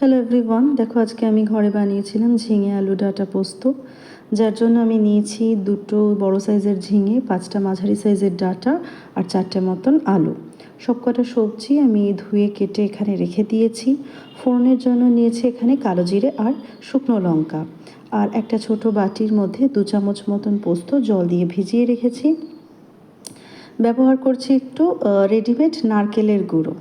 Hello everyone, দেখো আজকে আমি ঘরে বানিয়েছিলাম ঝিঙে আলু ডাঁটা পোস্ত। যার জন্য আমি নিয়েছি 2টো বড় সাইজের ঝিঙে, 5টা মাঝারি সাইজের ডাঁটা আর 4টে মতন আলু। সবকটা সবজি আমি ধুয়ে কেটে এখানে রেখে দিয়েছি। ফোড়নের জন্য নিয়েছি এখানে কালো জিরে আর শুকনো লঙ্কা। আর একটা ছোট বাটির মধ্যে 2 চামচ মতন পোস্ত জল দিয়ে ভিজিয়ে রেখেছি। ব্যবহার করছি একটু রেডিমেড নারকেলের গুঁড়ো।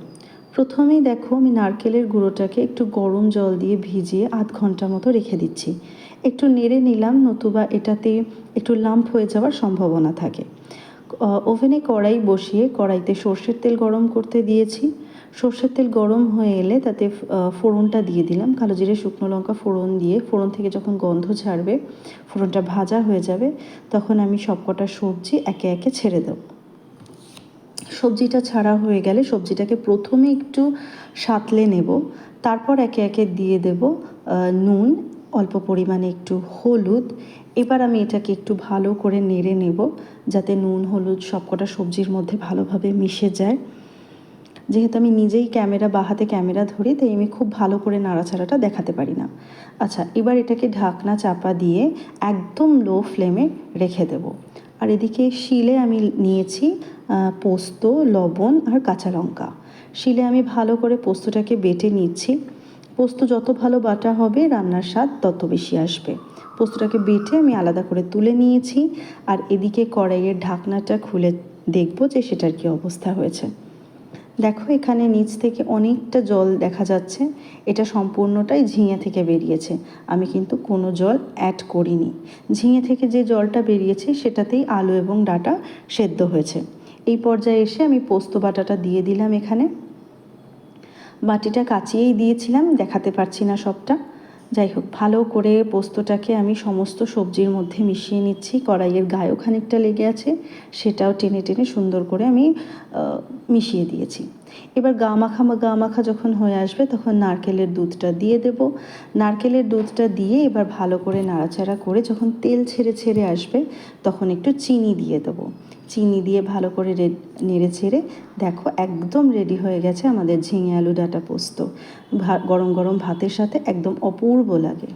প্রথমেই দেখো আমি নারকেলের গুঁড়োটাকে একটু গরম জল দিয়ে ভিজিয়ে আধ ঘন্টা মতো রেখে দিচ্ছি। একটু নেড়ে নিলাম, নতুবা এটাতে একটু লাম্প হয়ে যাওয়ার সম্ভাবনা থাকে। ওভেনে কড়াই বসিয়ে কড়াইতে সর্ষের তেল গরম করতে দিয়েছি। সর্ষের তেল গরম হয়ে এলে তাতে ফোড়নটা দিয়ে দিলাম। কালো জিরে শুকনো লঙ্কা ফোড়ন দিয়ে, ফোড়ন থেকে যখন গন্ধ ছাড়বে, ফোড়নটা ভাজা হয়ে যাবে, তখন আমি সবকটা সবজি একে একে ছেড়ে দেবো। সবজিটা ছাড়া হয়ে গেলে সবজিটাকে প্রথমে একটু সাঁতলে নেব, তারপর একে একে দিয়ে দেব নুন, অল্প পরিমাণে একটু হলুদ। এবার আমি এটাকে একটু ভালো করে নেড়ে নেব, যাতে নুন হলুদ সবকটা সবজির মধ্যে ভালোভাবে মিশে যায়। যেহেতু আমি নিজেই বাঁ হাতে ক্যামেরা ধরি, তাই আমি খুব ভালো করে নাড়াচাড়াটা দেখাতে পারি না। আচ্ছা, এবার এটাকে ঢাকনা চাপা দিয়ে একদম লো ফ্লেমে রেখে দেব। আর এদিকে শিলে আমি নিয়েছি পোস্ত, লবণ আর কাঁচা লঙ্কা। শিলে আমি ভালো করে পোস্তটাকে বেটে নিচ্ছি। পোস্ত যত ভালো বাটা হবে রান্নার স্বাদ তত বেশি আসবে। পোস্তটাকে বেটে আমি আলাদা করে তুলে নিয়েছি। আর এদিকে কড়াইয়ের ঢাকনাটা খুলে দেখব যে সেটার কী অবস্থা হয়েছে। দেখো এখানে নিচ থেকে অনেকটা জল দেখা যাচ্ছে। এটা সম্পূর্ণটাই ঝিঙে থেকে বেরিয়েছে, আমি কিন্তু কোনো জল অ্যাড করিনি। ঝিঙে থেকে যে জলটা বেরিয়েছে সেটাতেই আলু এবং ডাঁটা সেদ্ধ হয়েছে। এই পর্যায়ে এসে আমি পোস্ত বাটাটা দিয়ে দিলাম এখানে। বাটিটা কাচিয়েই দিয়েছিলাম, দেখাতে পারছি না সবটা। যাই হোক, ভালো করে পোস্তটাকে আমি সমস্ত সবজির মধ্যে মিশিয়ে নিচ্ছি। কড়াইয়ের গায়েও খানিকটা লেগে আছে, সেটাও টেনে টেনে সুন্দর করে আমি মিশিয়ে দিয়েছি। এবার গা মাখা যখন হয়ে আসবে তখন নারকেলের দুধটা দিয়ে দেব। নারকেলের দুধটা দিয়ে এবার ভালো করে নাড়াচাড়া করে যখন তেল ছেড়ে ছেড়ে আসবে তখন একটু চিনি দিয়ে দেবো। চিনি দিয়ে ভালো করে নেড়ে ছেড়ে দেখো একদম রেডি হয়ে গেছে আমাদের ঝিঙে আলু ডাঁটা পোস্ত। গরম গরম ভাতের সাথে একদম অপূর্ব লাগে।